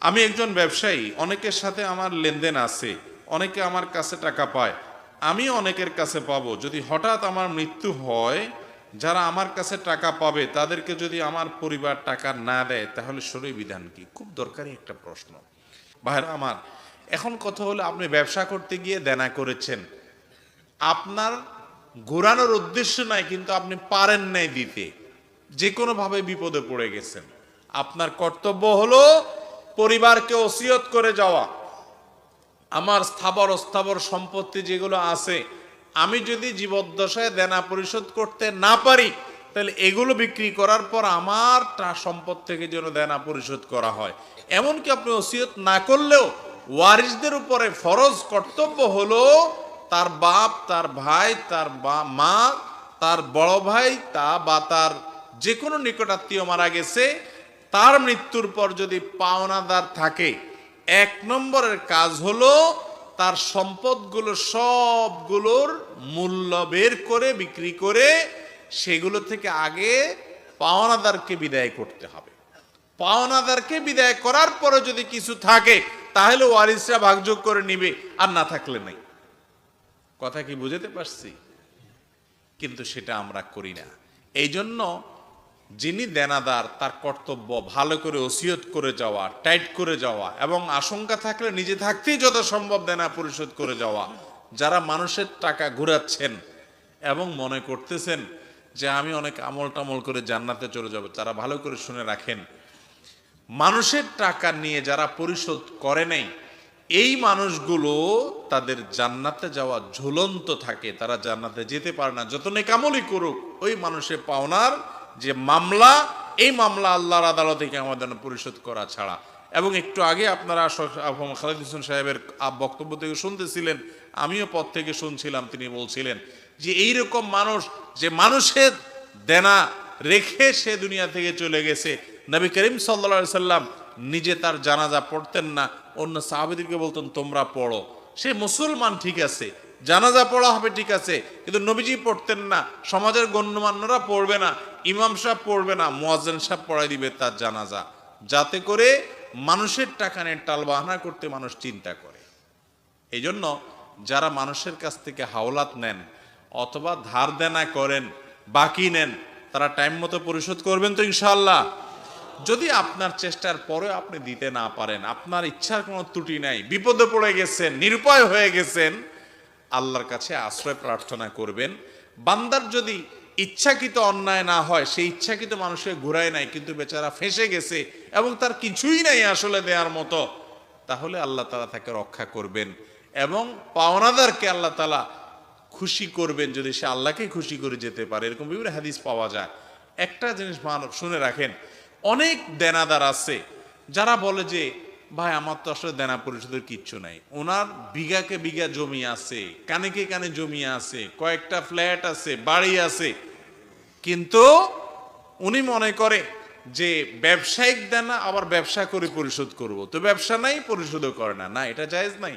আমি একজন ব্যবসায়ী, অনেকের সাথে আমার লেনদেন আছে, অনেকে আমার কাছে টাকা পায়, আমি অনেকের কাছে পাবো। যদি হঠাৎ আমার মৃত্যু হয়, যারা আমার কাছে টাকা পাবে তাদেরকে যদি আমার পরিবার টাকা না দেয়, তাহলে শরীর বিধান কি? খুব দরকারি একটা প্রশ্ন ভাইরা আমার। এখন কথা হলো, আপনি ব্যবসা করতে গিয়ে দেনা করেছেন, আপনার ঘোরানোর উদ্দেশ্য নাই, কিন্তু আপনি পারেন নাই দিতে, যে কোনোভাবে বিপদে পড়ে গেছেন। আপনার কর্তব্য হলো পরিবারকে ওসিয়ত করে যাওয়া, আমার স্থাবর অস্থাবর সম্পত্তি যেগুলো আছে, আমি যদি জীবদ্দশায় দেনা পরিশোধ করতে না পারি, তাহলে এগুলো বিক্রি করার পর আমার সম্পদ থেকে যেন দেনা পরিশোধ করা হয়। এমনকি আপনি ওসিয়ত না করলেও ওয়ারিসদের উপরে ফরজ কর্তব্য হলো তার বাপ, তার ভাই, তার মা, তার বড় ভাই বা তার যে কোনো নিকটাত্মীয় মারা গেছে, তার মৃত্যুর পর যদি পাওনাদার থাকে, এক নম্বরের কাজ হলো তার সম্পদগুলো সবগুলোর মূল্য বের করে বিক্রি করে সেগুলো থেকে আগে পাওনাদারকে বিদায় করতে হবে। পাওনাদারকে বিদায় করার পরে যদি কিছু থাকে, তাহলে ওয়ারিসরা ভাগযোগ করে নিবে, আর না থাকলে নাই। কথা কি বুঝতে পারছি? কিন্তু সেটা আমরা করি না। এই জন্য যিনি দেনাদার, তার কর্তব্য ভালো করে ওসিয়ত করে যাওয়া, টাইট করে যাওয়া, এবং আশঙ্কা থাকলে নিজে থাকতেই যত সম্ভব দেনা পরিশোধ করে যাওয়া। যারা মানুষের টাকা ঘুরাচ্ছেন এবং মনে করতেছেন যে আমি অনেক আমল টামল করে জান্নাতে চলে যাব, তারা ভালো করে শুনে রাখেন, মানুষের টাকা নিয়ে যারা পরিশোধ করে নাই, এই মানুষগুলো তাদের জান্নাতে যাওয়া ঝুলন্ত থাকে, তারা জান্নাতে যেতে পারে না, যত নেকামলই করুক। ওই মানুষের পাওনার যে মামলা, এই মামলা আল্লাহর আদালত থেকে আমাদের পরিশোধ করা ছাড়া। এবং একটু আগে আপনারা খালেদ হোসেন সাহেবের বক্তব্য থেকে শুনতেছিলেন, আমিও পথ থেকে শুনছিলাম, তিনি বলছিলেন যে এইরকম মানুষ যে মানুষের দেনা রেখে সে দুনিয়া থেকে চলে গেছে, নবী করিম সাল্লাল্লাহু আলাইহি সাল্লাম নিজে তার জানাজা পড়তেন না, অন্য সাহাবীদেরকে বলতেন তোমরা পড়ো। সে মুসলমান, ঠিক আছে, জানাজা পড়া হবে, ঠিক আছে, কিন্তু নবীজি পড়তেন না, সমাজের গণ্যমান্যরা পড়বে না, ইমাম সাহেব পড়বে না, মুয়াজ্জিন সাহেব পড়াই দিবে তার জানাজা, যাতে করে মানুষের টাকা নিয়ে টালবাহানা করতে মানুষ চিন্তা করে। এই জন্য যারা মানুষের কাছ থেকে হাওলাত নেন অথবা ধার দেনা করেন, বাকি নেন, তারা টাইম মতো পরিশোধ করবেন তো ইনশাআল্লাহ? যদি আপনার চেষ্টার পরে আপনি দিতে না পারেন, আপনার ইচ্ছার কোনো ত্রুটি নাই, বিপদে পড়ে গেছেন, নিরুপায় হয়ে গেছেন, আল্লাহর কাছে আশ্রয় প্রার্থনা করবেন। বান্দার যদি ইচ্ছাকৃত অন্যায় না হয়, সেই ইচ্ছাকৃত মানুষের ঘুরায় নাই, কিন্তু বেচারা ফেঁসে গেছে এবং তার কিছুই নাই আসলে দেওয়ার মতো, তাহলে আল্লাহ তাআলা তাকে রক্ষা করবেন এবং পাওনাদারকে আল্লাহ তাআলা খুশি করবেন, যদি সে আল্লাহকে খুশি করে যেতে পারে। এরকম বিভিন্ন হাদিস পাওয়া যায়। একটা জিনিস শুনে রাখেন, অনেক দেনাদার আছে যারা বলে যে ভাই আমার তো আসলে দেনা পরিশোধের কিচ্ছু নাই। ওনার বিঘাকে বিঘা জমি আছে, কানেকে কানে জমি আছে, কয়েকটা ফ্ল্যাট আছে, বাড়ি আছে, কিন্তু উনি মনে করে যে ব্যবসায়িক দেনা আবার ব্যবসা করে পরিশোধ করব, তো ব্যবসা নাই, পরিশোধও করে না। না, এটা জায়েজ নাই।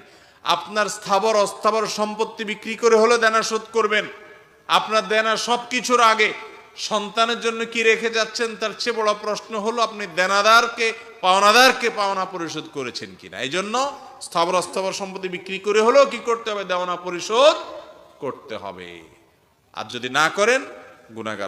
আপনার স্থাবর অস্থাবর সম্পত্তি বিক্রি করে হলে দেনা শোধ করবেন। আপনার দেনা সবকিছুর আগে সন্তানের জন্য কি রেখে যাচ্ছেন, তার চেয়ে বড় প্রশ্ন হলো আপনি পাওনাদারকে পাওনা পরিশোধ করেছেন কিনা। এই জন্য স্থাবর অস্থাবর সম্পত্তি বিক্রি করে হলেও কি করতে হবে? দেওয়ানা পরিশোধ করতে হবে। আর যদি না করেন, গুনাহগার।